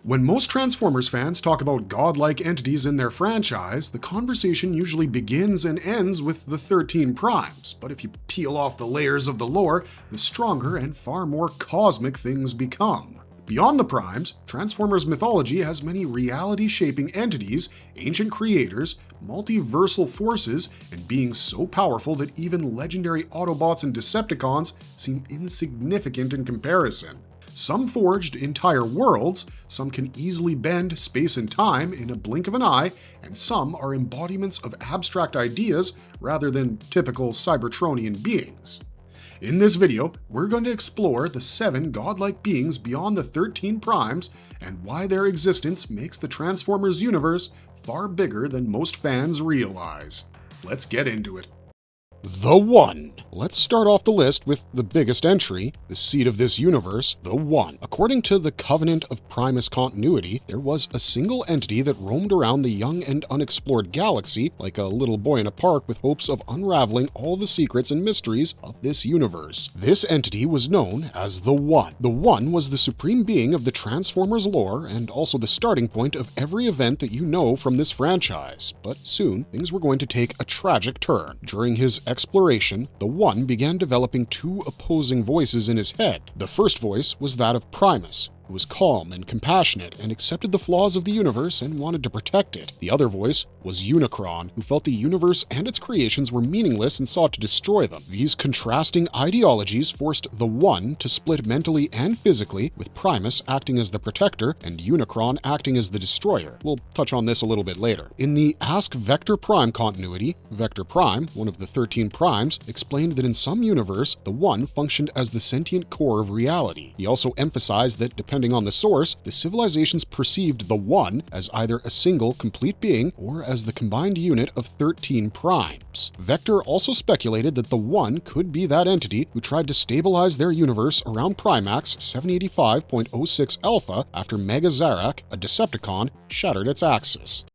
When most Transformers fans talk about godlike entities in their franchise, the conversation usually begins and ends with the 13 Primes, but if you peel off the layers of the lore, the stronger and far more cosmic things become. Beyond the Primes, Transformers mythology has many reality-shaping entities, ancient creators, multiversal forces, and beings so powerful that even legendary Autobots and Decepticons seem insignificant in comparison. Some forged entire worlds, some can easily bend space and time in a blink of an eye, and some are embodiments of abstract ideas rather than typical Cybertronian beings. In this video, we're going to explore the 7 godlike beings beyond the 13 Primes and why their existence makes the Transformers universe far bigger than most fans realize. Let's get into it. The One. Let's start off the list with the biggest entry, the seed of this universe, the One. According to the Covenant of Primus continuity, there was a single entity that roamed around the young and unexplored galaxy like a little boy in a park with hopes of unraveling all the secrets and mysteries of this universe. This entity was known as the One. The One was the supreme being of the Transformers lore and also the starting point of every event that you know from this franchise. But soon, things were going to take a tragic turn. During his exploration, the One began developing 2 opposing voices in his head. The first voice was that of Primus, who was calm and compassionate and accepted the flaws of the universe and wanted to protect it. The other voice was Unicron, who felt the universe and its creations were meaningless and sought to destroy them. These contrasting ideologies forced the One to split mentally and physically, with Primus acting as the protector and Unicron acting as the destroyer. We'll touch on this a little bit later. In the Ask Vector Prime continuity, Vector Prime, one of the 13 Primes, explained that in some universe, the One functioned as the sentient core of reality. He also emphasized that depending on the source, the civilizations perceived the One as either a single, complete being or as the combined unit of 13 Primes. Vector also speculated that the One could be that entity who tried to stabilize their universe around Primax 785.06 Alpha after Mega Zarak, a Decepticon, shattered its axis.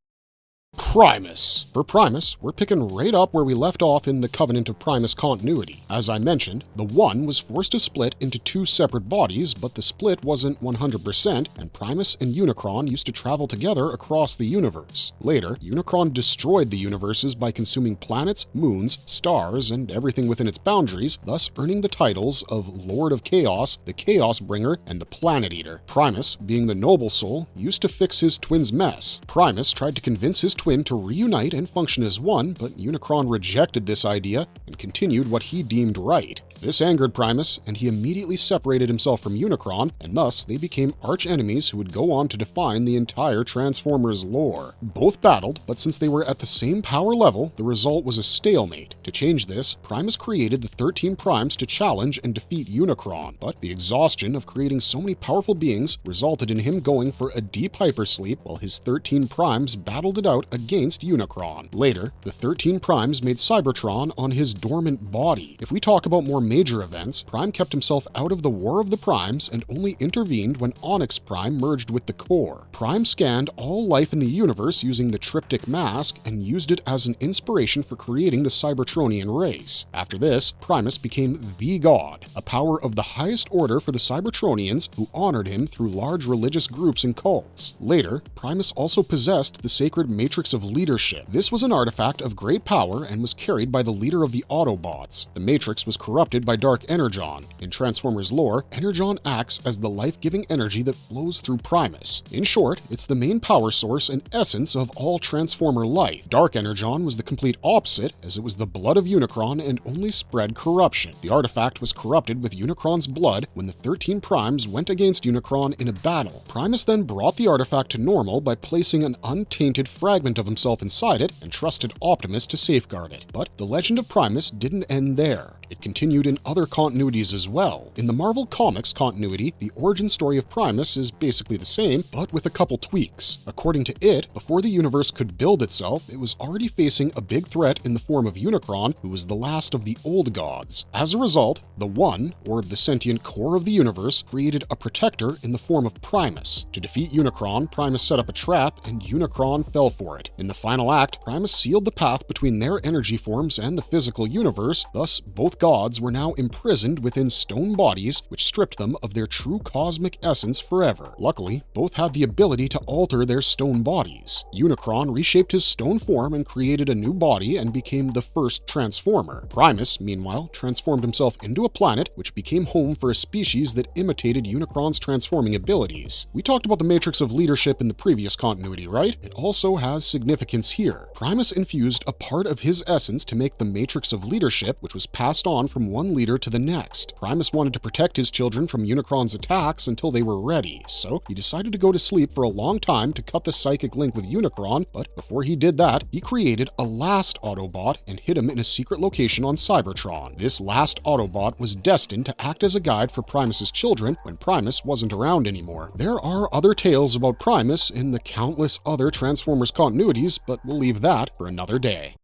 Primus. For Primus, we're picking right up where we left off in the Covenant of Primus continuity. As I mentioned, the One was forced to split into 2 separate bodies, but the split wasn't 100%, and Primus and Unicron used to travel together across the universe. Later, Unicron destroyed the universes by consuming planets, moons, stars, and everything within its boundaries, thus earning the titles of Lord of Chaos, the Chaosbringer, and the Planet Eater. Primus, being the noble soul, used to fix his twin's mess. Primus tried to convince his twin to reunite and function as one, but Unicron rejected this idea and continued what he deemed right. This angered Primus, and he immediately separated himself from Unicron, and thus they became arch-enemies who would go on to define the entire Transformers lore. Both battled, but since they were at the same power level, the result was a stalemate. To change this, Primus created the 13 Primes to challenge and defeat Unicron, but the exhaustion of creating so many powerful beings resulted in him going for a deep hypersleep while his 13 Primes battled it out against Unicron. Later, the 13 Primes made Cybertron on his dormant body. If we talk about more major events, Prime kept himself out of the War of the Primes and only intervened when Onyx Prime merged with the Core. Prime scanned all life in the universe using the Triptych Mask and used it as an inspiration for creating the Cybertronian race. After this, Primus became the God, a power of the highest order for the Cybertronians who honored him through large religious groups and cults. Later, Primus also possessed the sacred Matrix of Leadership. This was an artifact of great power and was carried by the leader of the Autobots. The Matrix was corrupted by Dark Energon. In Transformers lore, Energon acts as the life-giving energy that flows through Primus. In short, it's the main power source and essence of all Transformer life. Dark Energon was the complete opposite, as it was the blood of Unicron and only spread corruption. The artifact was corrupted with Unicron's blood when the 13 Primes went against Unicron in a battle. Primus then brought the artifact to normal by placing an untainted fragment of himself inside it and trusted Optimus to safeguard it. But the legend of Primus didn't end there. It continued in other continuities as well. In the Marvel Comics continuity, the origin story of Primus is basically the same, but with a couple tweaks. According to it, before the universe could build itself, it was already facing a big threat in the form of Unicron, who was the last of the old gods. As a result, the One, or the sentient core of the universe, created a protector in the form of Primus. To defeat Unicron, Primus set up a trap, and Unicron fell for it. it. In the final act, Primus sealed the path between their energy forms and the physical universe, thus both gods were now imprisoned within stone bodies, which stripped them of their true cosmic essence forever. Luckily, both had the ability to alter their stone bodies. Unicron reshaped his stone form and created a new body and became the first Transformer. Primus, meanwhile, transformed himself into a planet, which became home for a species that imitated Unicron's transforming abilities. We talked about the Matrix of Leadership in the previous continuity, right? It also has significance here. Primus infused a part of his essence to make the Matrix of Leadership, which was passed on from one leader to the next. Primus wanted to protect his children from Unicron's attacks until they were ready, so he decided to go to sleep for a long time to cut the psychic link with Unicron, but before he did that, he created a last Autobot and hid him in a secret location on Cybertron. This last Autobot was destined to act as a guide for Primus's children when Primus wasn't around anymore. There are other tales about Primus in the countless other Transformers continuities, but we'll leave that for another day.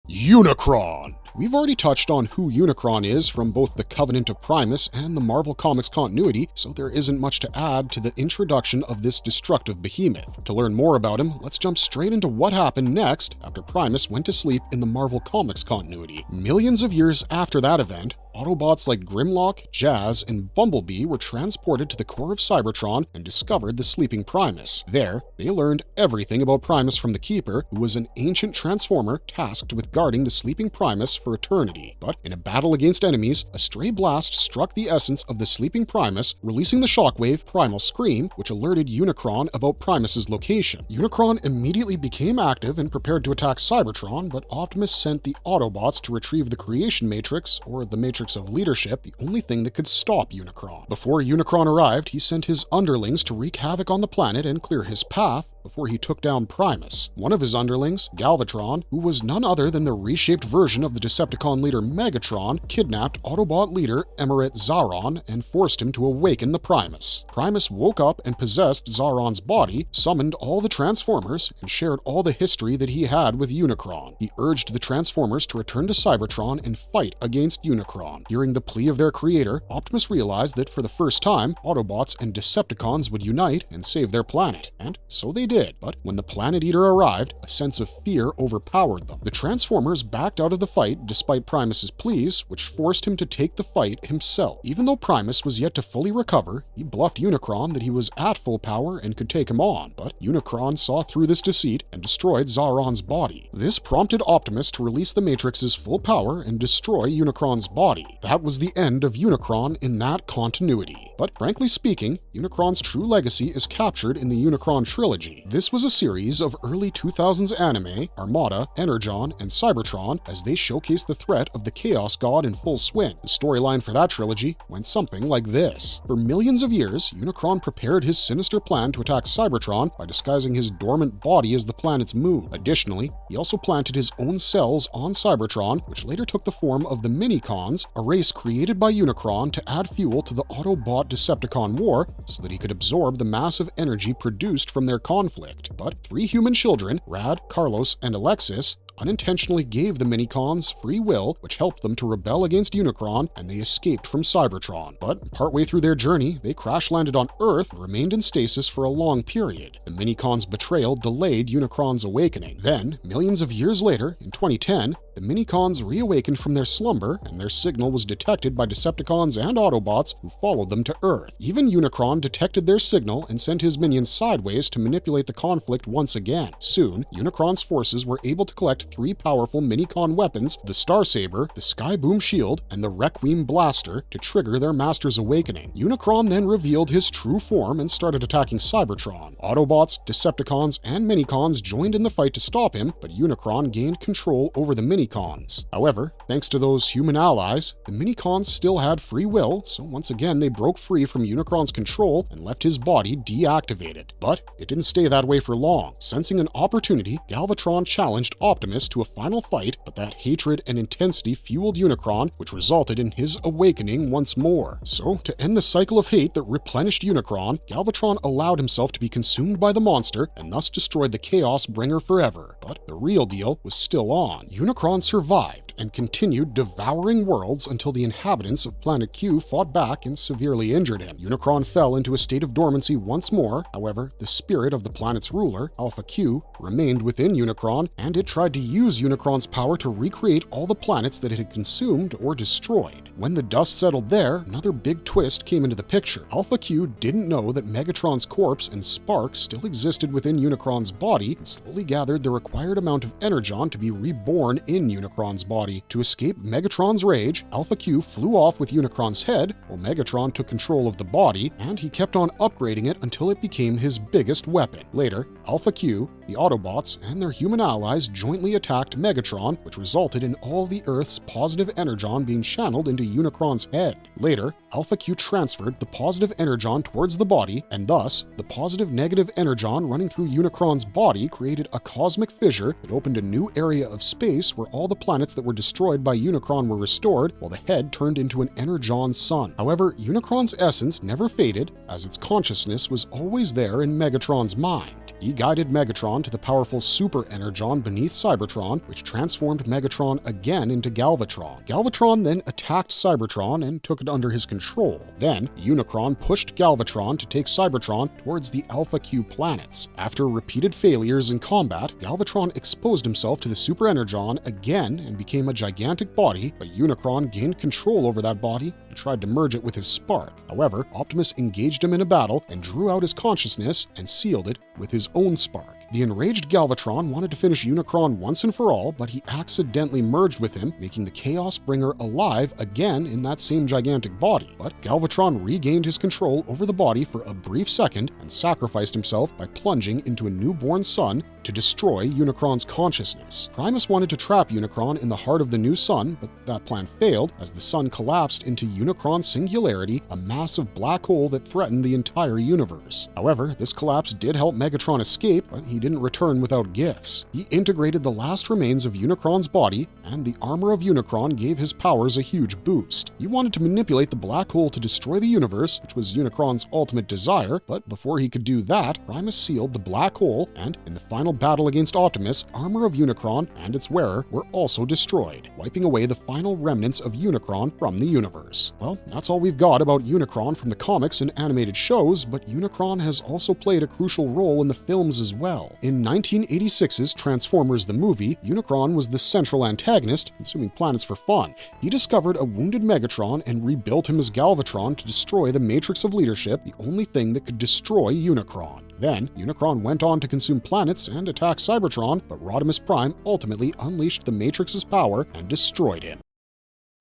Unicron! We've already touched on who Unicron is from both the Covenant of Primus and the Marvel Comics continuity, so there isn't much to add to the introduction of this destructive behemoth. To learn more about him, let's jump straight into what happened next after Primus went to sleep in the Marvel Comics continuity. Millions of years after that event, Autobots like Grimlock, Jazz, and Bumblebee were transported to the core of Cybertron and discovered the sleeping Primus. There, they learned everything about Primus from the Keeper, who was an ancient Transformer tasked with guarding the sleeping Primus for eternity. But in a battle against enemies, a stray blast struck the essence of the sleeping Primus, releasing the shockwave Primal Scream, which alerted Unicron about Primus's location. Unicron immediately became active and prepared to attack Cybertron, but Optimus sent the Autobots to retrieve the Creation Matrix, or the Matrix of Leadership, the only thing that could stop Unicron. Before Unicron arrived, he sent his underlings to wreak havoc on the planet and clear his path before he took down Primus. One of his underlings, Galvatron, who was none other than the reshaped version of the Decepticon leader Megatron, kidnapped Autobot leader Emirate Zaron and forced him to awaken the Primus. Primus woke up and possessed Zaron's body, summoned all the Transformers, and shared all the history that he had with Unicron. He urged the Transformers to return to Cybertron and fight against Unicron. Hearing the plea of their creator, Optimus realized that for the first time, Autobots and Decepticons would unite and save their planet, and so they did. But when the Planet Eater arrived, a sense of fear overpowered them. The Transformers backed out of the fight despite Primus's pleas, which forced him to take the fight himself. Even though Primus was yet to fully recover, he bluffed Unicron that he was at full power and could take him on, but Unicron saw through this deceit and destroyed Zaron's body. This prompted Optimus to release the Matrix's full power and destroy Unicron's body. That was the end of Unicron in that continuity. But frankly speaking, Unicron's true legacy is captured in the Unicron trilogy. This was a series of early 2000s anime, Armada, Energon, and Cybertron, as they showcased the threat of the Chaos God in full swing. The storyline for that trilogy went something like this. For millions of years, Unicron prepared his sinister plan to attack Cybertron by disguising his dormant body as the planet's moon. Additionally, he also planted his own cells on Cybertron, which later took the form of the Minicons, a race created by Unicron to add fuel to the Autobot-Decepticon war so that he could absorb the massive energy produced from their conflict. But 3 human children, Rad, Carlos, and Alexis, unintentionally gave the Minicons free will, which helped them to rebel against Unicron, and they escaped from Cybertron. But partway through their journey, they crash-landed on Earth and remained in stasis for a long period. The Minicons' betrayal delayed Unicron's awakening. Then, millions of years later, in 2010, the Minicons reawakened from their slumber, and their signal was detected by Decepticons and Autobots who followed them to Earth. Even Unicron detected their signal and sent his minions sideways to manipulate the conflict once again. Soon, Unicron's forces were able to collect 3 powerful Minicon weapons, the Starsaber, the Skyboom Shield, and the Requiem Blaster, to trigger their master's awakening. Unicron then revealed his true form and started attacking Cybertron. Autobots, Decepticons, and Minicons joined in the fight to stop him, but Unicron gained control over the Minicons. However, thanks to those human allies, the Minicons still had free will, so once again they broke free from Unicron's control and left his body deactivated. But it didn't stay that way for long. Sensing an opportunity, Galvatron challenged Optimus to a final fight, but that hatred and intensity fueled Unicron, which resulted in his awakening once more. So, to end the cycle of hate that replenished Unicron, Galvatron allowed himself to be consumed by the monster and thus destroyed the Chaosbringer forever. But the real deal was still on. Unicron survived, and continued devouring worlds until the inhabitants of Planet Q fought back and severely injured him. Unicron fell into a state of dormancy once more. However, the spirit of the planet's ruler, Alpha Q, remained within Unicron, and it tried to use Unicron's power to recreate all the planets that it had consumed or destroyed. When the dust settled there, another big twist came into the picture. Alpha Q didn't know that Megatron's corpse and spark still existed within Unicron's body and slowly gathered the required amount of energon to be reborn in Unicron's body. To escape Megatron's rage, Alpha Q flew off with Unicron's head, while Megatron took control of the body, and he kept on upgrading it until it became his biggest weapon. Later, Alpha Q, the Autobots, and their human allies jointly attacked Megatron, which resulted in all the Earth's positive energon being channeled into Unicron's head. Later, Alpha Q transferred the positive energon towards the body, and thus, the positive-negative energon running through Unicron's body created a cosmic fissure that opened a new area of space where all the planets that were destroyed by Unicron were restored, while the head turned into an energon sun. However, Unicron's essence never faded, as its consciousness was always there in Megatron's mind. He guided Megatron to the powerful super energon beneath Cybertron, which transformed Megatron again into Galvatron. Galvatron then attacked Cybertron and took it under his control. Then, Unicron pushed Galvatron to take Cybertron towards the Alpha Q planets. After repeated failures in combat, Galvatron exposed himself to the super energon again and became a gigantic body, but Unicron gained control over that body and tried to merge it with his spark. However, Optimus engaged him in a battle and drew out his consciousness and sealed it with his own spark. The enraged Galvatron wanted to finish Unicron once and for all, but he accidentally merged with him, making the Chaosbringer alive again in that same gigantic body. But Galvatron regained his control over the body for a brief second and sacrificed himself by plunging into a newborn sun to destroy Unicron's consciousness. Primus wanted to trap Unicron in the heart of the new sun, but that plan failed as the sun collapsed into Unicron's singularity, a massive black hole that threatened the entire universe. However, this collapse did help Megatron escape, but he didn't return without gifts. He integrated the last remains of Unicron's body, and the armor of Unicron gave his powers a huge boost. He wanted to manipulate the black hole to destroy the universe, which was Unicron's ultimate desire, but before he could do that, Primus sealed the black hole, and in the final battle against Optimus, armor of Unicron and its wearer were also destroyed, wiping away the final remnants of Unicron from the universe. Well, that's all we've got about Unicron from the comics and animated shows, but Unicron has also played a crucial role in the films as well. In 1986's Transformers the movie, Unicron was the central antagonist, consuming planets for fun. He discovered a wounded Megatron and rebuilt him as Galvatron to destroy the Matrix of Leadership, the only thing that could destroy Unicron. Then, Unicron went on to consume planets and attack Cybertron, but Rodimus Prime ultimately unleashed the Matrix's power and destroyed him.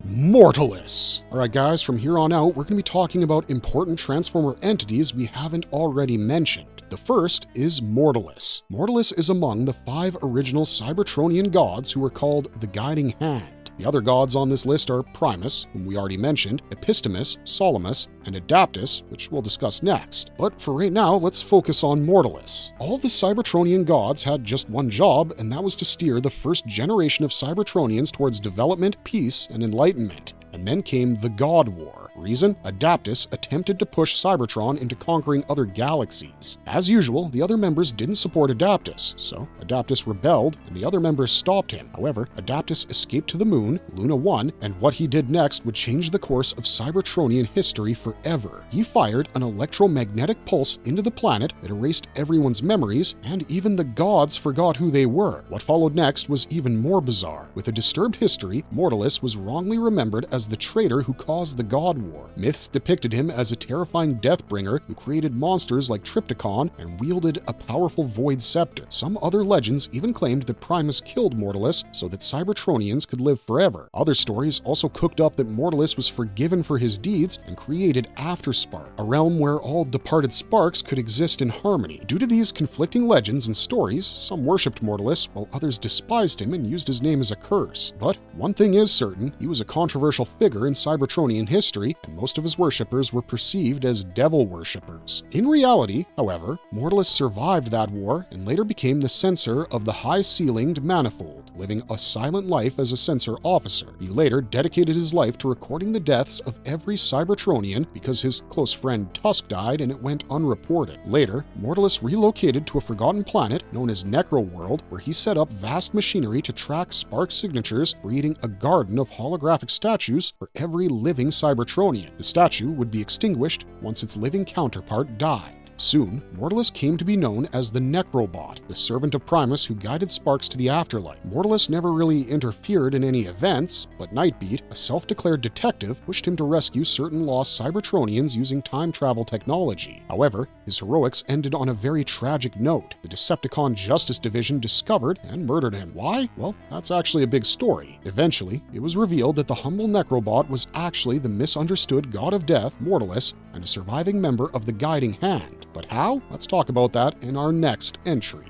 Mortilus! Alright guys, from here on out, we're going to be talking about important Transformer entities we haven't already mentioned. The first is Mortilus. Mortilus is among the 5 original Cybertronian gods who were called the Guiding Hand. The other gods on this list are Primus, whom we already mentioned, Epistemus, Solomus, and Adaptus, which we'll discuss next. But for right now, let's focus on Mortilus. All the Cybertronian gods had just one job, and that was to steer the first generation of Cybertronians towards development, peace, and enlightenment. And then came the God War. Reason? Adaptus attempted to push Cybertron into conquering other galaxies. As usual, the other members didn't support Adaptus, so Adaptus rebelled and the other members stopped him. However, Adaptus escaped to the moon, Luna 1, and what he did next would change the course of Cybertronian history forever. He fired an electromagnetic pulse into the planet that erased everyone's memories, and even the gods forgot who they were. What followed next was even more bizarre. With a disturbed history, Mortilus was wrongly remembered as the traitor who caused the God War. Myths depicted him as a terrifying Deathbringer who created monsters like Trypticon and wielded a powerful void scepter. Some other legends even claimed that Primus killed Mortilus so that Cybertronians could live forever. Other stories also cooked up that Mortilus was forgiven for his deeds and created Afterspark, a realm where all departed sparks could exist in harmony. Due to these conflicting legends and stories, some worshipped Mortilus while others despised him and used his name as a curse. But one thing is certain, he was a controversial figure in Cybertronian history, and most of his worshippers were perceived as devil worshippers. In reality, however, Mortilus survived that war and later became the censor of the high-ceilinged manifold, living a silent life as a sensor officer. He later dedicated his life to recording the deaths of every Cybertronian because his close friend Tusk died and it went unreported. Later, Mortilus relocated to a forgotten planet known as Necroworld, where he set up vast machinery to track spark signatures, creating a garden of holographic statues for every living Cybertronian. The statue would be extinguished once its living counterpart died. Soon, Mortilus came to be known as the Necrobot, the servant of Primus who guided Sparks to the afterlife. Mortilus never really interfered in any events, but Nightbeat, a self-declared detective, pushed him to rescue certain lost Cybertronians using time travel technology. However, his heroics ended on a very tragic note. The Decepticon Justice Division discovered and murdered him. Why? Well, that's actually a big story. Eventually, it was revealed that the humble Necrobot was actually the misunderstood god of death, Mortilus, and a surviving member of the Guiding Hand. But how? Let's talk about that in our next entry.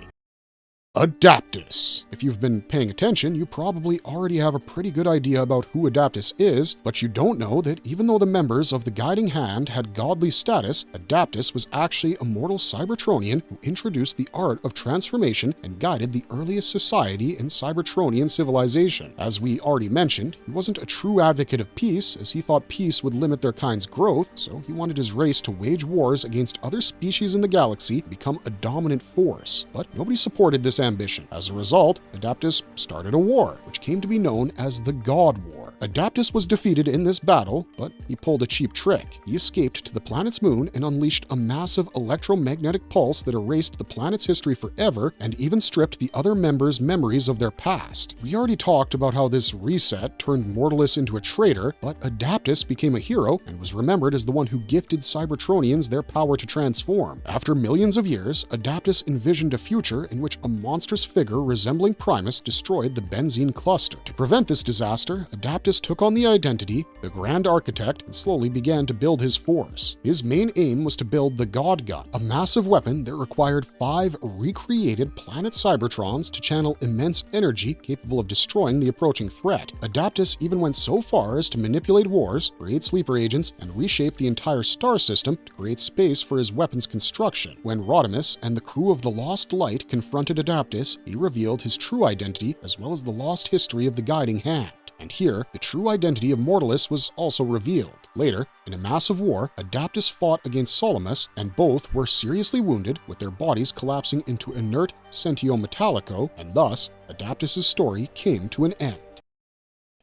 Adaptus. If you've been paying attention, you probably already have a pretty good idea about who Adaptus is, but you don't know that even though the members of the Guiding Hand had godly status, Adaptus was actually a mortal Cybertronian who introduced the art of transformation and guided the earliest society in Cybertronian civilization. As we already mentioned, he wasn't a true advocate of peace, as he thought peace would limit their kind's growth, so he wanted his race to wage wars against other species in the galaxy and become a dominant force. But nobody supported this ambition. As a result, Adaptus started a war, which came to be known as the God War. Adaptus was defeated in this battle, but he pulled a cheap trick. He escaped to the planet's moon and unleashed a massive electromagnetic pulse that erased the planet's history forever and even stripped the other members' memories of their past. We already talked about how this reset turned Mortilus into a traitor, but Adaptus became a hero and was remembered as the one who gifted Cybertronians their power to transform. After millions of years, Adaptus envisioned a future in which a monstrous figure resembling Primus destroyed the benzene cluster. To prevent this disaster, Adaptus took on the identity, the Grand Architect, and slowly began to build his force. His main aim was to build the God Gun, a massive weapon that required 5 recreated planet Cybertrons to channel immense energy capable of destroying the approaching threat. Adaptus even went so far as to manipulate wars, create sleeper agents, and reshape the entire star system to create space for his weapon's construction. When Rodimus and the crew of the Lost Light confronted Adaptus, he revealed his true identity as well as the lost history of the Guiding Hand. And here, the true identity of Mortilus was also revealed. Later, in a massive war, Adaptus fought against Solomus, and both were seriously wounded, with their bodies collapsing into inert sentio metallico, and thus, Adaptus' story came to an end.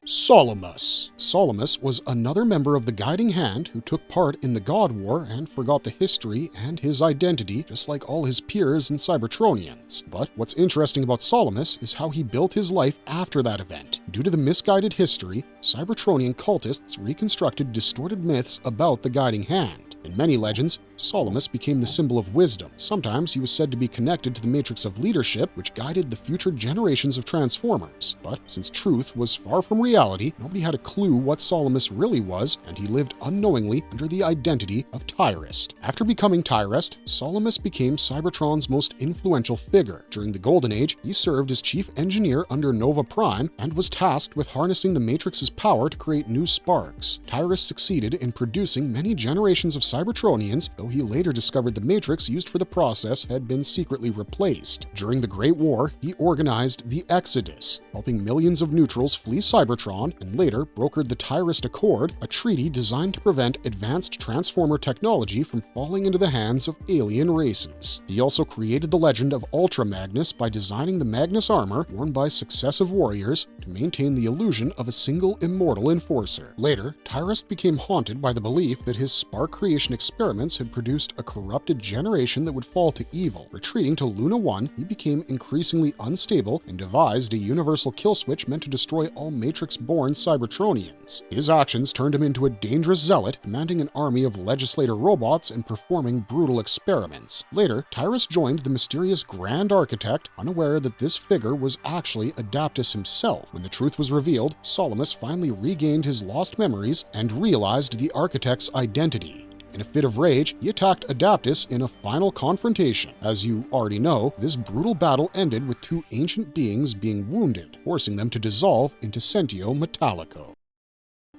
Solomus. Solomus was another member of the Guiding Hand who took part in the God War and forgot the history and his identity, just like all his peers and Cybertronians. But what's interesting about Solomus is how he built his life after that event. Due to the misguided history, Cybertronian cultists reconstructed distorted myths about the Guiding Hand. In many legends, Solomus became the symbol of wisdom. Sometimes he was said to be connected to the matrix of leadership, which guided the future generations of Transformers. But since truth was far from reality, nobody had a clue what Solomus really was, and he lived unknowingly under the identity of Tyrest. After becoming Tyrest, Solomus became Cybertron's most influential figure. During the Golden Age, he served as chief engineer under Nova Prime and was tasked with harnessing the Matrix's power to create new sparks. Tyrest succeeded in producing many generations of Cybertronians, though he later discovered the Matrix used for the process had been secretly replaced. During the Great War, he organized the Exodus, helping millions of neutrals flee Cybertron, and later brokered the Tyrest Accord, a treaty designed to prevent advanced Transformer technology from falling into the hands of alien races. He also created the legend of Ultra Magnus by designing the Magnus armor worn by successive warriors to maintain the illusion of a single immortal enforcer. Later, Tyrest became haunted by the belief that his spark creation experiments had produced a corrupted generation that would fall to evil. Retreating to Luna 1, he became increasingly unstable and devised a universal kill switch meant to destroy all Matrix-born Cybertronians. His actions turned him into a dangerous zealot, commanding an army of legislator robots and performing brutal experiments. Later, Tyrus joined the mysterious Grand Architect, unaware that this figure was actually Adaptus himself. When the truth was revealed, Solomus finally regained his lost memories and realized the Architect's identity. In a fit of rage, he attacked Adaptus in a final confrontation. As you already know, this brutal battle ended with 2 ancient beings being wounded, forcing them to dissolve into sentio metallico.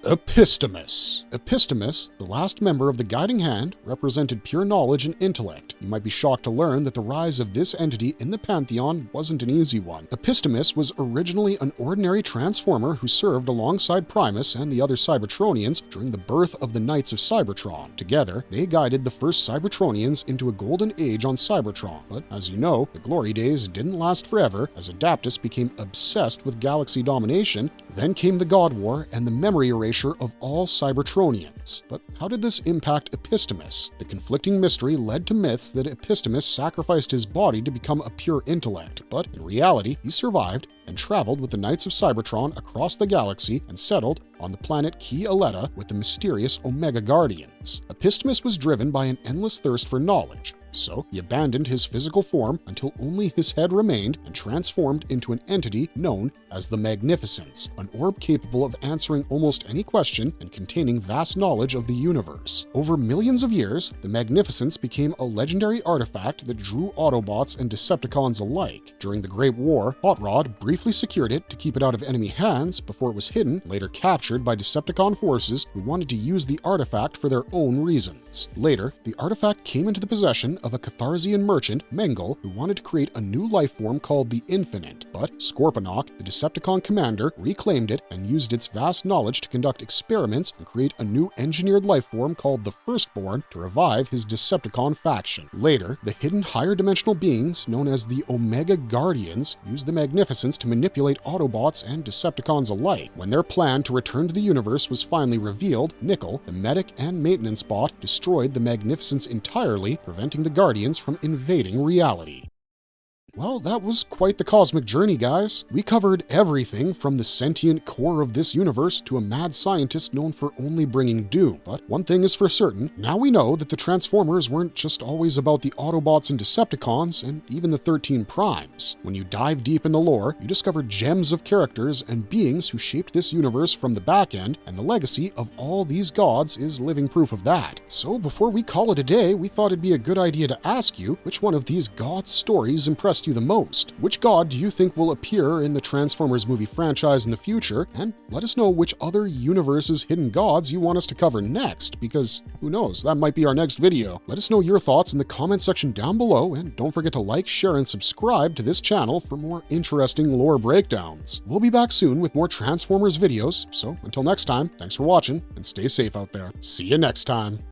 Epistemus. Epistemus, the last member of the Guiding Hand, represented pure knowledge and intellect. You might be shocked to learn that the rise of this entity in the Pantheon wasn't an easy one. Epistemus was originally an ordinary transformer who served alongside Primus and the other Cybertronians during the birth of the Knights of Cybertron. Together, they guided the first Cybertronians into a golden age on Cybertron. But as you know, the glory days didn't last forever, as Adaptus became obsessed with galaxy domination. Then came the God War and the memory erasure of all Cybertronians. But how did this impact Epistemus? The conflicting mystery led to myths that Epistemus sacrificed his body to become a pure intellect, but in reality, he survived and traveled with the Knights of Cybertron across the galaxy and settled on the planet Key Aletta with the mysterious Omega Guardians. Epistemus was driven by an endless thirst for knowledge, so he abandoned his physical form until only his head remained and transformed into an entity known as the Magnificence, an orb capable of answering almost any question and containing vast knowledge of the universe. Over millions of years, the Magnificence became a legendary artifact that drew Autobots and Decepticons alike. During the Great War, Hot Rod briefly secured it to keep it out of enemy hands before it was hidden, later captured by Decepticon forces who wanted to use the artifact for their own reasons. Later, the artifact came into the possession of a Catharsian merchant, Mengel, who wanted to create a new life form called the Infinite, but Scorponok, the Decepticon commander, reclaimed it and used its vast knowledge to conduct experiments and create a new engineered life form called the Firstborn to revive his Decepticon faction. Later, the hidden higher dimensional beings, known as the Omega Guardians, used the Magnificence to manipulate Autobots and Decepticons alike. When their plan to return to the universe was finally revealed, Nickel, the medic and maintenance bot, destroyed the Magnificence entirely, preventing the Guardians from invading reality. Well, that was quite the cosmic journey, guys. We covered everything from the sentient core of this universe to a mad scientist known for only bringing doom. But one thing is for certain, now we know that the Transformers weren't just always about the Autobots and Decepticons, and even the 13 Primes. When you dive deep in the lore, you discover gems of characters and beings who shaped this universe from the back end, and the legacy of all these gods is living proof of that. So before we call it a day, we thought it'd be a good idea to ask you, which one of these gods' stories impressed you the most? Which god do you think will appear in the Transformers movie franchise in the future? And let us know which other universe's hidden gods you want us to cover next, because who knows, that might be our next video. Let us know your thoughts in the comment section down below, and don't forget to like, share, and subscribe to this channel for more interesting lore breakdowns. We'll be back soon with more Transformers videos, so until next time, thanks for watching and stay safe out there. See you next time.